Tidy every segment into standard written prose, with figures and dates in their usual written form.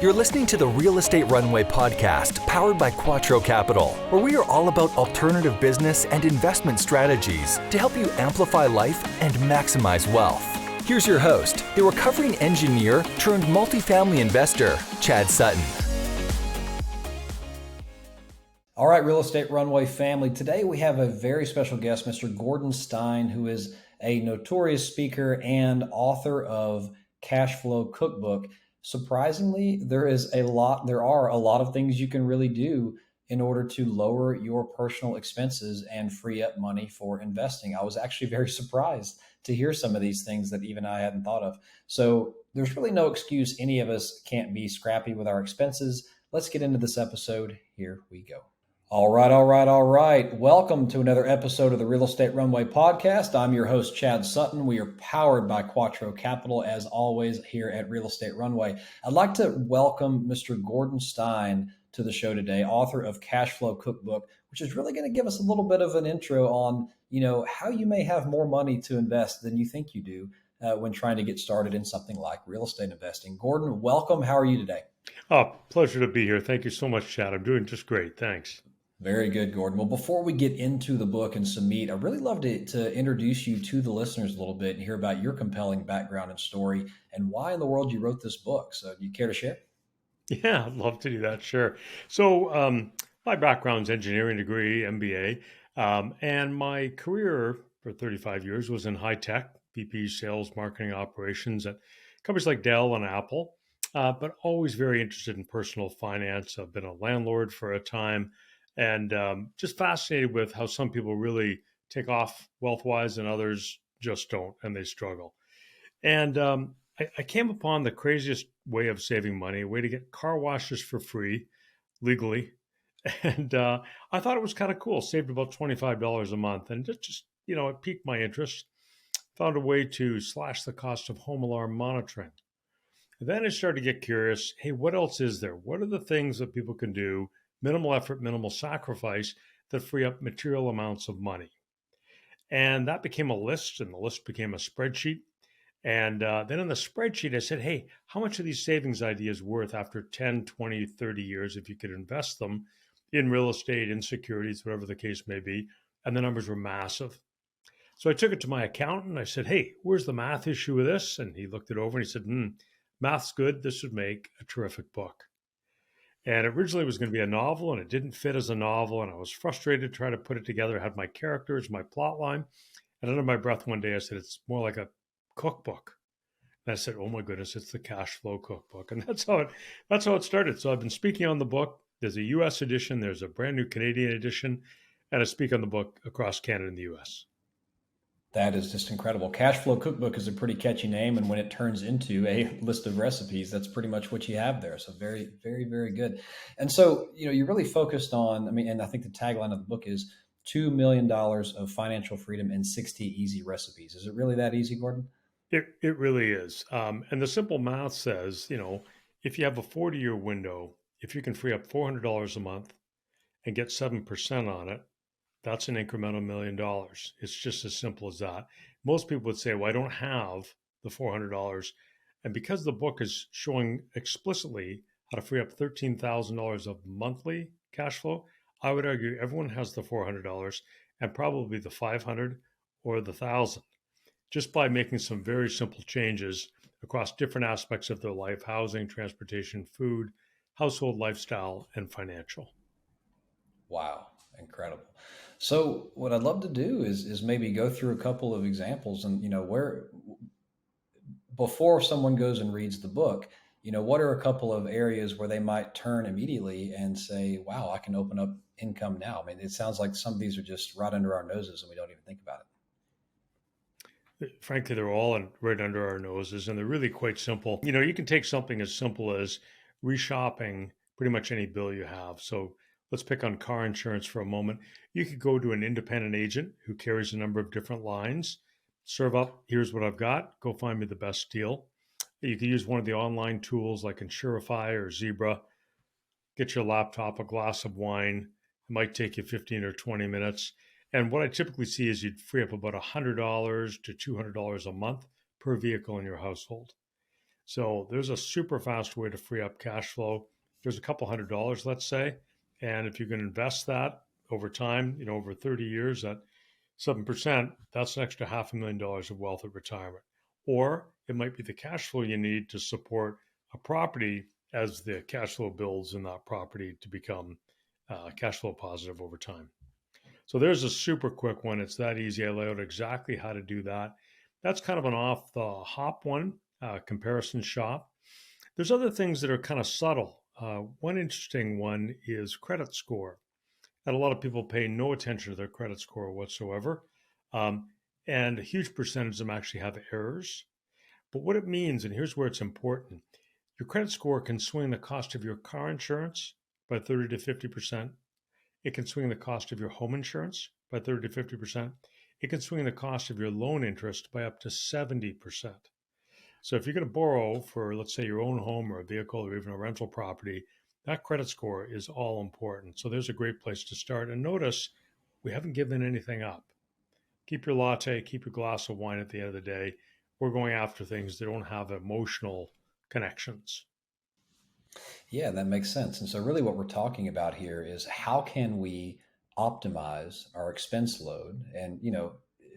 You're listening to the Real Estate Runway podcast, powered by Quattro Capital, where we are all about alternative business and investment strategies to help you amplify life and maximize wealth. Here's your host, the recovering engineer turned multifamily investor, Chad Sutton. All right, Real Estate Runway family. Today we have a very special guest, Mr. Gordon Stein, who is a notorious speaker and author of Cashflow Cookbook. Surprisingly, there are a lot of things you can really do in order to lower your personal expenses and free up money for investing. I was actually very surprised to hear some of these things that even I hadn't thought of. So there's really no excuse any of us can't be scrappy with our expenses. Let's get into this episode. Here we go. All right. Welcome to another episode of the Real Estate Runway podcast. I'm your host, Chad Sutton. We are powered by Quattro Capital, as always, here at Real Estate Runway. I'd like to welcome Mr. Gordon Stein to the show today, author of Cashflow Cookbook, which is really going to give us a little bit of an intro on, how you may have more money to invest than you think you do when trying to get started in something like real estate investing. Gordon, welcome. How are you today? Oh, pleasure to be here. Thank you so much, Chad. I'm doing just great. Thanks. Very good, Gordon. Well, before we get into the book and some meat, I'd really love to introduce you to the listeners a little bit and hear about your compelling background and story and why in the world you wrote this book. So do you care to share? Yeah, I'd love to do that. Sure. So my background's engineering degree, MBA, and my career for 35 years was in high tech, VP sales, marketing operations at companies like Dell and Apple, but always very interested in personal finance. I've been a landlord for a time. And just fascinated with how some people really take off wealth-wise and others just don't, and they struggle. And I came upon the craziest way of saving money, a way to get car washes for free, legally. And I thought it was kind of cool. Saved about $25 a month. And just it piqued my interest. Found a way to slash the cost of home alarm monitoring. And then I started to get curious. Hey, what else is there? What are the things that people can do? Minimal effort, minimal sacrifice that free up material amounts of money. And that became a list, and the list became a spreadsheet. And then in the spreadsheet, I said, hey, how much are these savings ideas worth after 10, 20, 30 years if you could invest them in real estate, in securities, whatever the case may be? And the numbers were massive. So I took it to my accountant. I said, hey, where's the math issue with this? And he looked it over and he said, math's good. This would make a terrific book. And originally it was going to be a novel, and it didn't fit as a novel. And I was frustrated trying to put it together. I had my characters, my plot line. And under my breath one day, I said, it's more like a cookbook. And I said, oh my goodness, it's the Cashflow Cookbook. And that's how it started. So I've been speaking on the book. There's a US edition. There's a brand new Canadian edition. And I speak on the book across Canada and the US. That is just incredible. Cashflow Cookbook is a pretty catchy name. And when it turns into a list of recipes, that's pretty much what you have there. So very, very, very good. And so, you're really focused on, and I think the tagline of the book is $2 million of financial freedom and 60 easy recipes. Is it really that easy, Gordon? It really is. And the simple math says, if you have a 40-year window, if you can free up $400 a month and get 7% on it, that's an incremental $1 million. It's just as simple as that. Most people would say, well, I don't have the $400. And because the book is showing explicitly how to free up $13,000 of monthly cash flow, I would argue everyone has the $400 and probably the $500 or the $1,000, just by making some very simple changes across different aspects of their life: housing, transportation, food, household lifestyle, and financial. Wow. Incredible. So what I'd love to do is maybe go through a couple of examples and, where before someone goes and reads the book, what are a couple of areas where they might turn immediately and say, wow, I can open up income now. It sounds like some of these are just right under our noses and we don't even think about it. Frankly, they're all right under our noses, and they're really quite simple. You can take something as simple as reshopping pretty much any bill you have. So let's pick on car insurance for a moment. You could go to an independent agent who carries a number of different lines, serve up, here's what I've got, go find me the best deal. You could use one of the online tools like Insurify or Zebra, get your laptop, a glass of wine. It might take you 15 or 20 minutes. And what I typically see is you'd free up about $100 to $200 a month per vehicle in your household. So there's a super fast way to free up cash flow. There's a couple $100, let's say. And if you can invest that over time, over 30 years at 7%, that's an extra $500,000 of wealth at retirement. Or it might be the cash flow you need to support a property as the cash flow builds in that property to become cash flow positive over time. So there's a super quick one. It's that easy. I lay out exactly how to do that. That's kind of an off the hop one, comparison shop. There's other things that are kind of subtle. One interesting one is credit score. And a lot of people pay no attention to their credit score whatsoever. And a huge percentage of them actually have errors. But what it means, and here's where it's important, your credit score can swing the cost of your car insurance by 30 to 50%. It can swing the cost of your home insurance by 30 to 50%. It can swing the cost of your loan interest by up to 70%. So if you're going to borrow for, let's say, your own home or a vehicle or even a rental property, that credit score is all important. So there's a great place to start. And notice we haven't given anything up. Keep your latte, keep your glass of wine at the end of the day. We're going after things that don't have emotional connections. Yeah, that makes sense. And so, really, what we're talking about here is how can we optimize our expense load? And,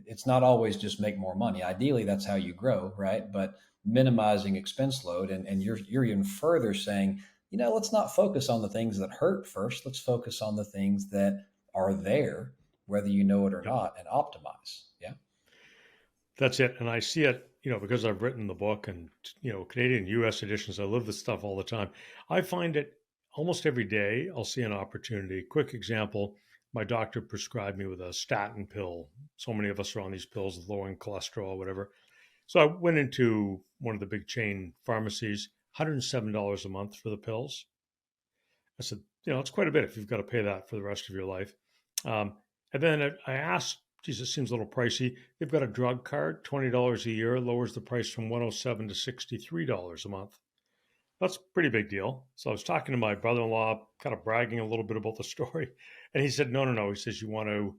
it's not always just make more money. Ideally, that's how you grow, right? But minimizing expense load. And you're even further saying, let's not focus on the things that hurt first. Let's focus on the things that are there, whether you know it or Yep. not, and optimize. Yeah. That's it. And I see it, because I've written the book and, Canadian US editions, I live this stuff all the time. I find it almost every day. I'll see an opportunity. Quick example, my doctor prescribed me with a statin pill. So many of us are on these pills, lowering cholesterol, whatever. So I went into one of the big chain pharmacies, $107 a month for the pills. I said, it's quite a bit if you've got to pay that for the rest of your life. And then I asked, geez, it seems a little pricey. They've got a drug card, $20 a year, lowers the price from $107 to $63 a month. That's a pretty big deal. So I was talking to my brother-in-law, kind of bragging a little bit about the story. And he said, no. He says, you want to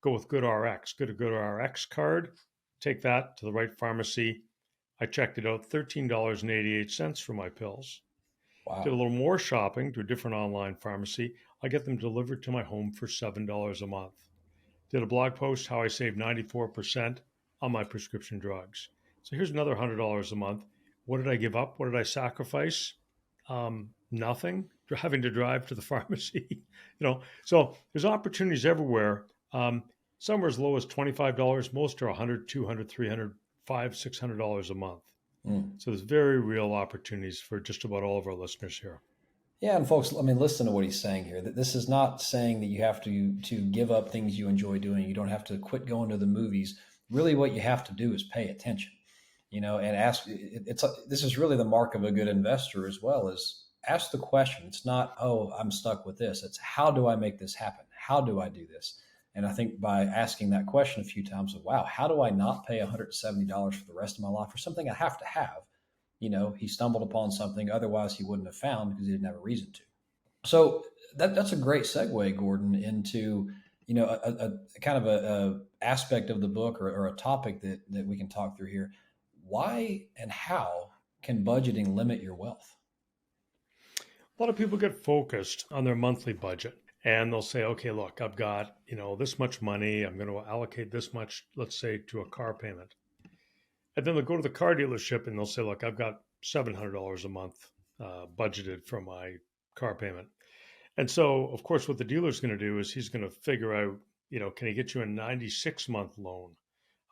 go with GoodRx, get a GoodRx card, take that to the right pharmacy. I checked it out, $13.88 for my pills. Did a Wow. little more shopping to a different online pharmacy. I get them delivered to my home for $7 a month. Did a blog post how I saved 94% on my prescription drugs. So here's another $100 a month. What did I give up? What did I sacrifice? Nothing. Having to drive to the pharmacy, So there's opportunities everywhere. Some are as low as $25. Most are $100, $200, $300, $500, $600 a month. So there's very real opportunities for just about all of our listeners here. Yeah, and folks, listen to what he's saying here. That this is not saying that you have to give up things you enjoy doing. You don't have to quit going to the movies. Really, what you have to do is pay attention, and ask. This is really the mark of a good investor as well. Is ask the question. It's not, oh, I'm stuck with this. It's how do I make this happen? How do I do this? And I think by asking that question a few times, wow, how do I not pay $170 for the rest of my life for something I have to have? He stumbled upon something otherwise he wouldn't have found because he didn't have a reason to. So that's a great segue, Gordon, into a kind of a aspect of the book or a topic that we can talk through here. Why and how can budgeting limit your wealth? A lot of people get focused on their monthly budget and they'll say, okay, look, I've got, this much money. I'm going to allocate this much, let's say, to a car payment. And then they'll go to the car dealership and they'll say, look, I've got $700 a month budgeted for my car payment. And so, of course, what the dealer's going to do is he's going to figure out, can he get you a 96-month loan?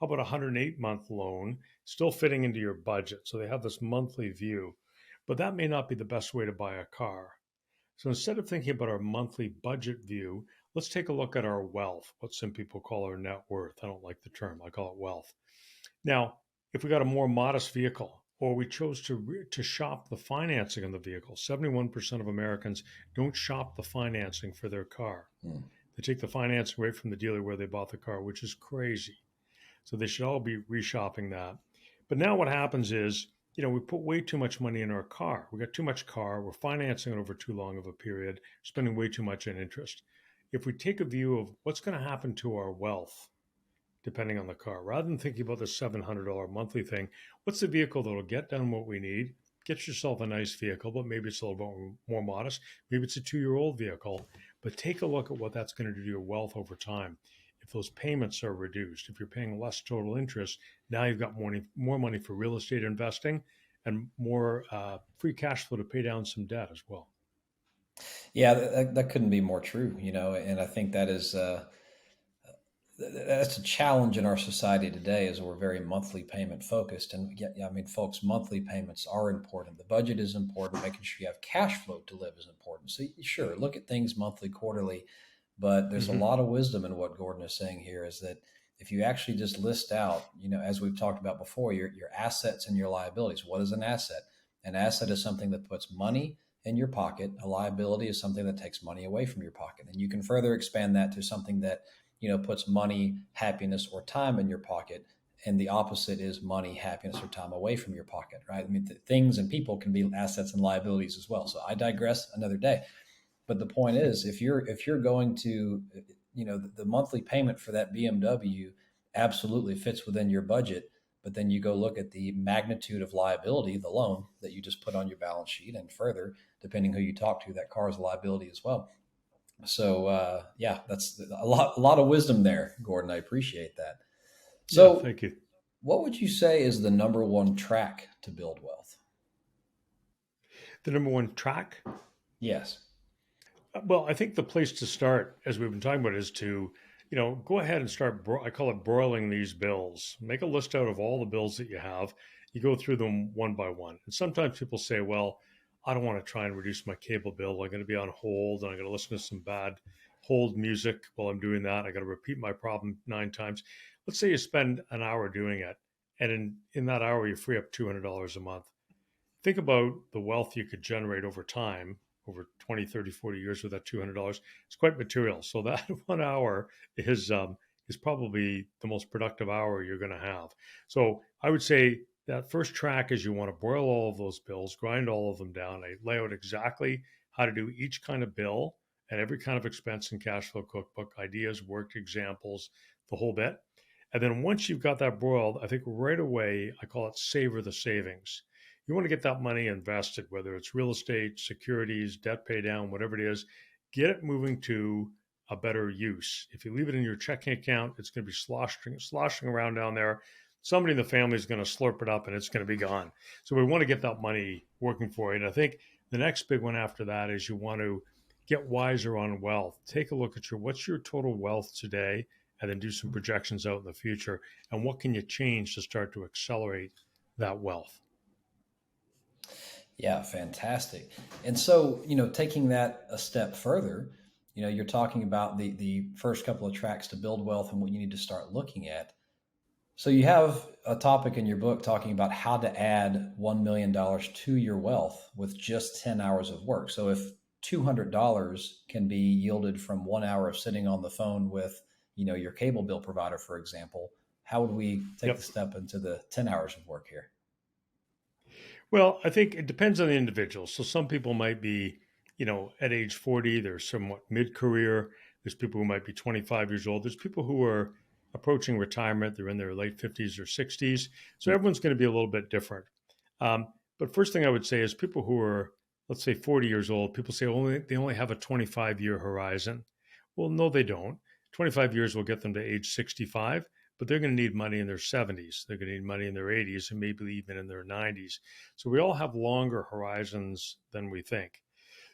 How about a 108-month loan, still fitting into your budget? So they have this monthly view, but that may not be the best way to buy a car. So instead of thinking about our monthly budget view, let's take a look at our wealth, what some people call our net worth. I don't like the term, I call it wealth. Now, if we got a more modest vehicle, or we chose to shop the financing on the vehicle, 71% of Americans don't shop the financing for their car. They take the financing right from the dealer where they bought the car, which is crazy. So they should all be reshopping that. But now what happens is, we put way too much money in our car. We got too much car. We're financing it over too long of a period, spending way too much in interest. If we take a view of what's going to happen to our wealth, depending on the car, rather than thinking about the $700 monthly thing, what's the vehicle that'll get done what we need? get yourself a nice vehicle, but maybe it's a little bit more modest. Maybe it's a 2-year-old vehicle, but take a look at what that's going to do to your wealth over time. If those payments are reduced, if you're paying less total interest, now you've got more money for real estate investing and more free cash flow to pay down some debt as well. Yeah, that couldn't be more true, and I think that's a challenge in our society today is we're very monthly payment focused. And yeah, I mean, folks, monthly payments are important. The budget is important. Making sure you have cash flow to live is important. So sure, look at things monthly, quarterly, but there's a Mm-hmm. lot of wisdom in what Gordon is saying here is that if you actually just list out, as we've talked about before, your assets and your liabilities. What is an asset? An asset is something that puts money in your pocket. A liability is something that takes money away from your pocket. And you can further expand that to something that puts money, happiness, or time in your pocket. And the opposite is money, happiness, or time away from your pocket, right? I mean, things and people can be assets and liabilities as well. So I digress another day. But the point is, if you're going to, the monthly payment for that BMW absolutely fits within your budget. But then you go look at the magnitude of liability, the loan that you just put on your balance sheet, and further, depending who you talk to, that car is a liability as well. So yeah, that's a lot of wisdom there, Gordon. I appreciate that. Yeah, So, thank you. what would you say is the number one track to build wealth? The number one track. Yes. Well, I think the place to start, as we've been talking about, is to, go ahead and start, I call it broiling these bills. Make a list out of all the bills that you have. You go through them one by one. And sometimes people say, well, I don't want to try and reduce my cable bill. I'm going to be on hold and I'm going to listen to some bad hold music while I'm doing that. I got to repeat my problem 9 times. Let's say you spend an hour doing it. And in that hour, you free up $200 a month. Think about the wealth you could generate over time, over 20, 30, 40 years with that $200. It's quite material. So that 1 hour is probably the most productive hour you're going to have. So I would say that first track is you want to boil all of those bills, grind all of them down. I lay out exactly how to do each kind of bill and every kind of expense in Cashflow Cookbook, ideas, worked examples, the whole bit. And then once you've got that boiled, I think right away, I call it savor the savings. You want to get that money invested, whether it's real estate, securities, debt pay down, whatever it is, get it moving to a better use. If you leave it in your checking account, it's going to be sloshing around down there. Somebody in the family is going to slurp it up and it's going to be gone. So we want to get that money working for you. And I think the next big one after that is you want to get wiser on wealth. Take a look at what's your total wealth today, and then do some projections out in the future. And what can you change to start to accelerate that wealth? Yeah, fantastic. And so, taking that a step further, you're talking about the first couple of tracks to build wealth and what you need to start looking at. So you have a topic in your book talking about how to add $1 million to your wealth with just 10 hours of work. So if $200 can be yielded from 1 hour of sitting on the phone with, your cable bill provider, for example, how would we take Yep. the step into the 10 hours of work here? Well, I think it depends on the individual. So some people might be, at age 40, they're somewhat mid-career. There's people who might be 25 years old. There's people who are approaching retirement. They're in their late 50s or 60s. So everyone's going to be a little bit different. But first thing I would say is people who are, let's say, 40 years old, people say they only have a 25-year horizon. Well, no, they don't. 25 years will get them to age 65, but they're going to need money in their 70s. They're going to need money in their 80s and maybe even in their 90s. So we all have longer horizons than we think.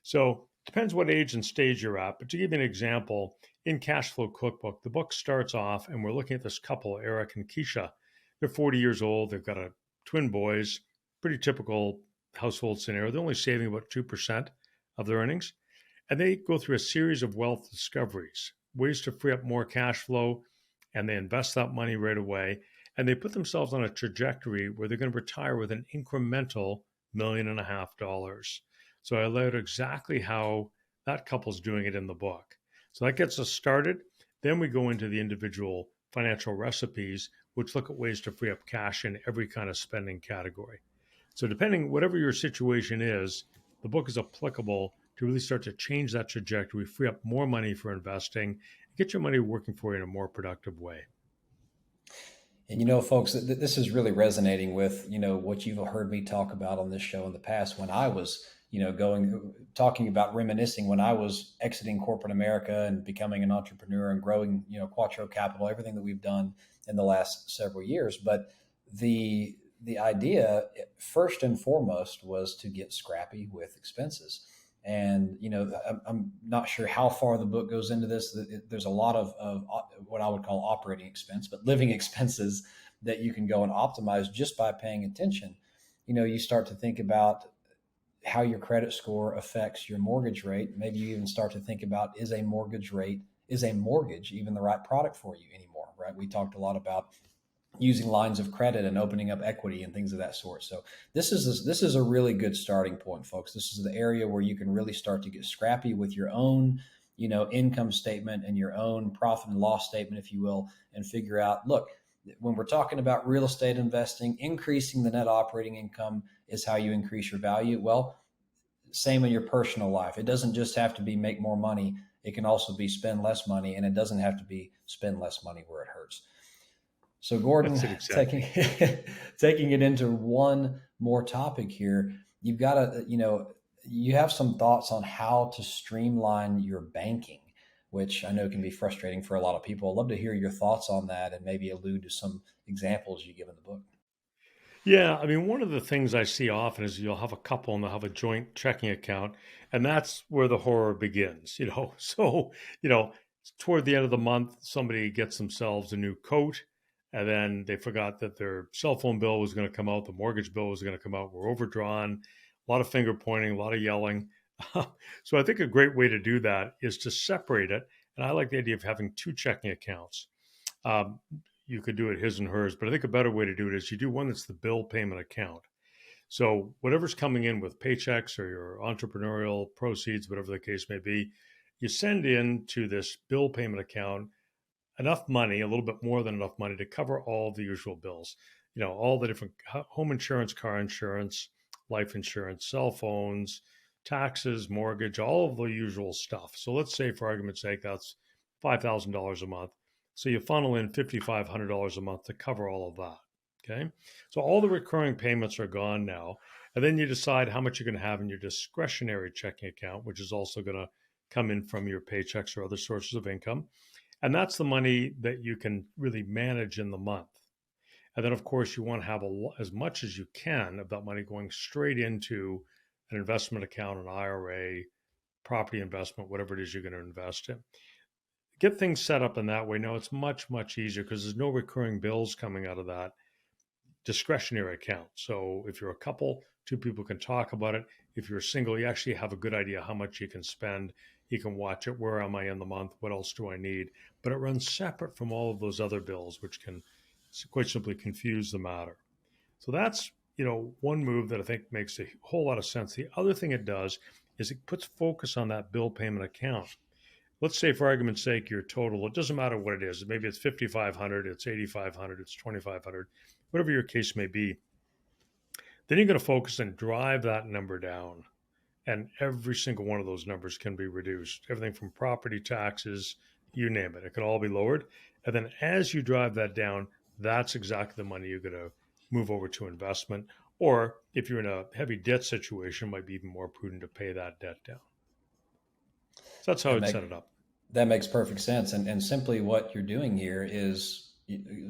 So it depends what age and stage you're at. But to give you an example, in Cashflow Cookbook, the book starts off and we're looking at this couple, Eric and Keisha. They're 40 years old. They've got twin boys, pretty typical household scenario. They're only saving about 2% of their earnings. And they go through a series of wealth discoveries, ways to free up more cash flow, and they invest that money right away. And they put themselves on a trajectory where they're going to retire with an incremental $1.5 million. So I laid out exactly how that couple's doing it in the book. So that gets us started. Then we go into the individual financial recipes, which look at ways to free up cash in every kind of spending category. So depending, whatever your situation is, the book is applicable to really start to change that trajectory, free up more money for investing, get your money working for you in a more productive way. And folks, this is really resonating with, what you've heard me talk about on this show in the past when I was, talking about reminiscing when I was exiting corporate America and becoming an entrepreneur and growing, Quattro Capital, everything that we've done in the last several years. But the idea, first and foremost, was to get scrappy with expenses. And I'm not sure how far the book goes into this. There's a lot of what I would call operating expense, but living expenses that you can go and optimize just by paying attention. You start to think about how your credit score affects your mortgage rate. Maybe you even start to think about, is a mortgage even the right product for you anymore, right? We talked a lot about using lines of credit and opening up equity and things of that sort. So this is a really good starting point, folks. This is the area where you can really start to get scrappy with your own, income statement and your own profit and loss statement, if you will, and figure out, look, when we're talking about real estate investing, increasing the net operating income is how you increase your value. Well, same in your personal life. It doesn't just have to be make more money. It can also be spend less money, and it doesn't have to be spend less money where it hurts. So Gordon, exactly. taking it into one more topic here, you've got to, you have some thoughts on how to streamline your banking, which I know can be frustrating for a lot of people. I'd love to hear your thoughts on that and maybe allude to some examples you give in the book. Yeah, I mean, one of the things I see often is you'll have a couple and they'll have a joint checking account, and that's where the horror begins, So, toward the end of the month, somebody gets themselves a new coat, and then they forgot that their cell phone bill was going to come out, the mortgage bill was going to come out, we're overdrawn, a lot of finger pointing, a lot of yelling. So I think a great way to do that is to separate it. And I like the idea of having two checking accounts. Um, you could do it his and hers, but I think a better way to do it is you do one that's the bill payment account. So whatever's coming in with paychecks or your entrepreneurial proceeds, whatever the case may be, you send in to this bill payment account enough money, a little bit more than enough money to cover all the usual bills, all the different home insurance, car insurance, life insurance, cell phones, taxes, mortgage, all of the usual stuff. So let's say, for argument's sake, that's $5,000 a month. So you funnel in $5,500 a month to cover all of that. Okay. So all the recurring payments are gone now. And then you decide how much you're going to have in your discretionary checking account, which is also going to come in from your paychecks or other sources of income. And that's the money that you can really manage in the month. And then, of course, you want to have as much as you can of that money going straight into an investment account, an IRA, property investment, whatever it is you're going to invest in. Get things set up in that way. Now it's much, much easier because there's no recurring bills coming out of that discretionary account. So if you're a couple, two people can talk about it. If you're single, you actually have a good idea how much you can spend. You can watch it. Where am I in the month? What else do I need? But it runs separate from all of those other bills, which can quite simply confuse the matter. So that's, one move that I think makes a whole lot of sense. The other thing it does is it puts focus on that bill payment account. Let's say, for argument's sake, your total, it doesn't matter what it is. Maybe it's $5,500, it's $8,500, it's $2,500, whatever your case may be. Then you're going to focus and drive that number down. And every single one of those numbers can be reduced. Everything from property taxes, you name it. It can all be lowered. And then as you drive that down, that's exactly the money you're going to move over to investment. Or if you're in a heavy debt situation, it might be even more prudent to pay that debt down. So that's how I'd set it up. That makes perfect sense. And simply what you're doing here is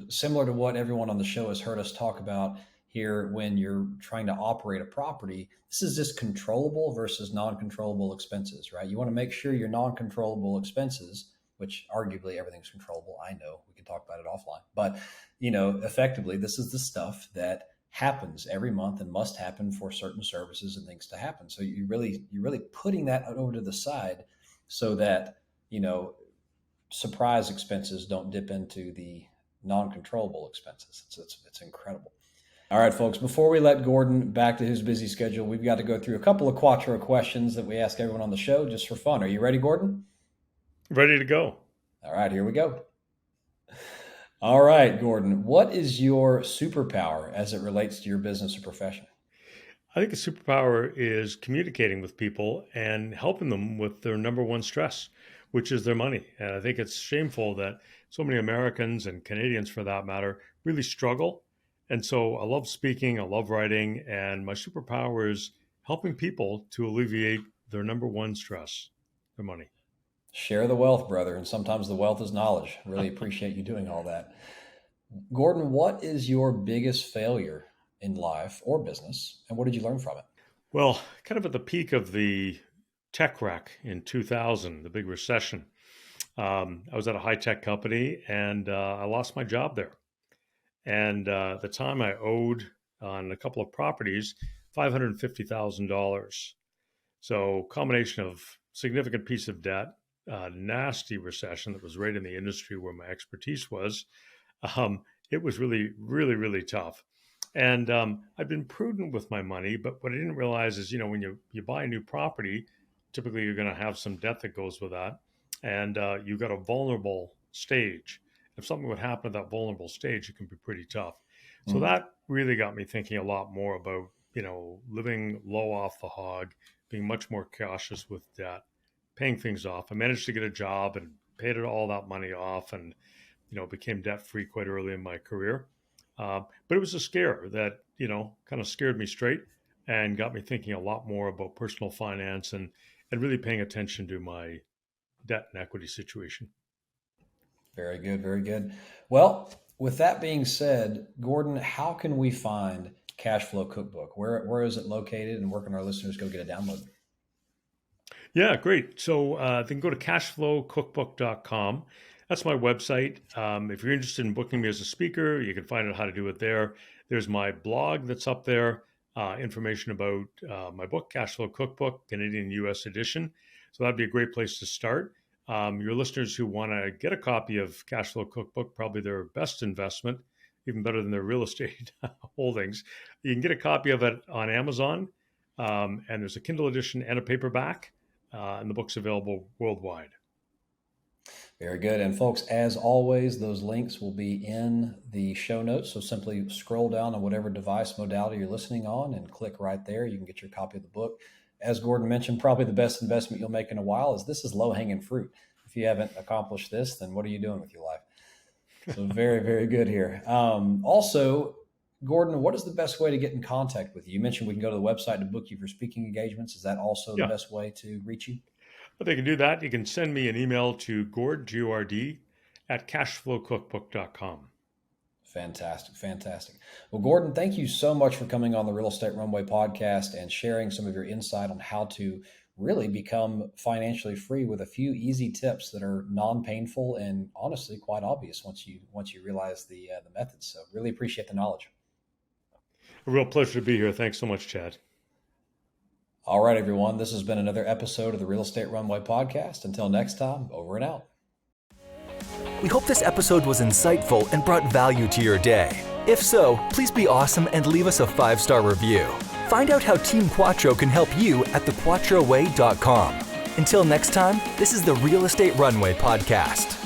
similar to what everyone on the show has heard us talk about here when you're trying to operate a property. This is just controllable versus non-controllable expenses, right? You want to make sure your non-controllable expenses, which arguably everything's controllable. I know we can talk about it offline, but effectively, this is the stuff that happens every month and must happen for certain services and things to happen. So you're really putting that over to the side so that, surprise expenses don't dip into the non-controllable expenses. It's incredible. All right, folks, before we let Gordon back to his busy schedule, we've got to go through a couple of Quattro questions that we ask everyone on the show just for fun. Are you ready, Gordon? Ready to go. All right, here we go. All right, Gordon, what is your superpower as it relates to your business or profession? I think a superpower is communicating with people and helping them with their number one stress, which is their money. And I think it's shameful that so many Americans and Canadians, for that matter, really struggle. And so I love speaking, I love writing, and my superpower is helping people to alleviate their number one stress, their money. Share the wealth, brother. And sometimes the wealth is knowledge. Really appreciate you doing all that. Gordon, what is your biggest failure in life or business, and what did you learn from it? Well, kind of at the peak of the tech wreck in 2000, the big recession, I was at a high tech company and I lost my job there. And at the time, I owed on a couple of properties $550,000. So, combination of significant piece of debt, nasty recession that was right in the industry where my expertise was. It was really, really, really tough. And I've been prudent with my money, but what I didn't realize is, when you buy a new property, typically you're going to have some debt that goes with that. And you've got a vulnerable stage. If something would happen at that vulnerable stage, it can be pretty tough. So that really got me thinking a lot more about, living low off the hog, being much more cautious with debt, paying things off. I managed to get a job and paid all that money off and, became debt free quite early in my career. But it was a scare that, kind of scared me straight and got me thinking a lot more about personal finance and really paying attention to my debt and equity situation. Very good, very good. Well, with that being said, Gordon, how can we find Cashflow Cookbook? Where is it located, and where can our listeners go get it downloaded? Yeah, great. So they can go to cashflowcookbook.com. That's my website. If you're interested in booking me as a speaker, you can find out how to do it there. There's my blog that's up there, information about my book, Cashflow Cookbook, Canadian US edition. So that'd be a great place to start. Your listeners who want to get a copy of Cashflow Cookbook, probably their best investment, even better than their real estate holdings. You can get a copy of it on Amazon, and there's a Kindle edition and a paperback, and the book's available worldwide. Very good. And folks, as always, those links will be in the show notes. So simply scroll down on whatever device modality you're listening on and click right there. You can get your copy of the book. As Gordon mentioned, probably the best investment you'll make in a while is this is low-hanging fruit. If you haven't accomplished this, then what are you doing with your life? So very, very good here. Also, Gordon, what is the best way to get in contact with you? You mentioned we can go to the website to book you for speaking engagements. Is that also the best way to reach you? Well, they can do that. You can send me an email to Gord, at cashflowcookbook.com. Fantastic. Fantastic. Well, Gordon, thank you so much for coming on the Real Estate Runway podcast and sharing some of your insight on how to really become financially free with a few easy tips that are non-painful and honestly quite obvious once you realize the methods. So really appreciate the knowledge. A real pleasure to be here. Thanks so much, Chad. All right, everyone. This has been another episode of the Real Estate Runway podcast. Until next time, over and out. We hope this episode was insightful and brought value to your day. If so, please be awesome and leave us a 5-star review. Find out how Team Quattro can help you at thequattroway.com. Until next time, this is the Real Estate Runway podcast.